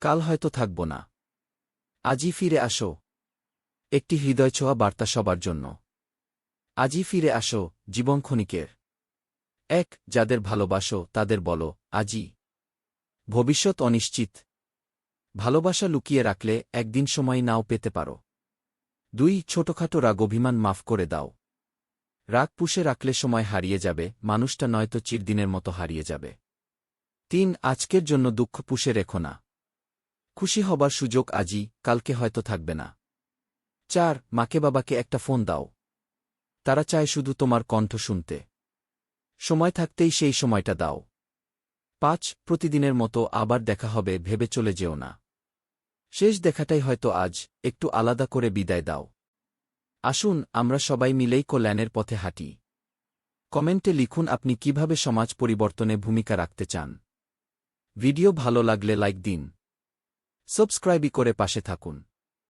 কাল হয়তো থাকব না। আজই ফিরে আসো। একটি হৃদয়ছোঁয়া বার্তা সবার জন্য। আজই ফিরে আসো, জীবন ক্ষণিকের। যাদের ভালোবাসো তাদের বলো, আজই। ভবিষ্যৎ অনিশ্চিত। ভালোবাসা লুকিয়ে রাখলে একদিন সময় নাও পেতে পারো। 2 ছোটখাটো রাগ অভিমান মাফ করে দাও। রাগ পুষে রাখলে সময় হারিয়ে যাবে, মানুষটা নয়তো চিরদিনের মতো হারিয়ে যাবে। 3 আজকের জন্য দুঃখ পুষে রেখো না। খুশি হবার সুযোগ আজই, কালকে হয়তো থাকবে না। 4 মাকে বাবাকে একটা ফোন দাও। তারা চায় শুধু তোমার কণ্ঠ শুনতে। সময় থাকতেই সেই সময়টা দাও। 5 প্রতিদিনের মতো আবার দেখা হবে ভেবে চলে যেও না। শেষ দেখাটাই হয়তো আজ, একটু আলাদা করে বিদায় দাও। আসুন আমরা সবাই মিলেই কল্যাণের পথে হাঁটি। কমেন্টে লিখুন আপনি কিভাবে সমাজ পরিবর্তনে ভূমিকা রাখতে চান। ভিডিও ভালো লাগলে লাইক দিন। সাবস্ক্রাইব করে পাশে থাকুন।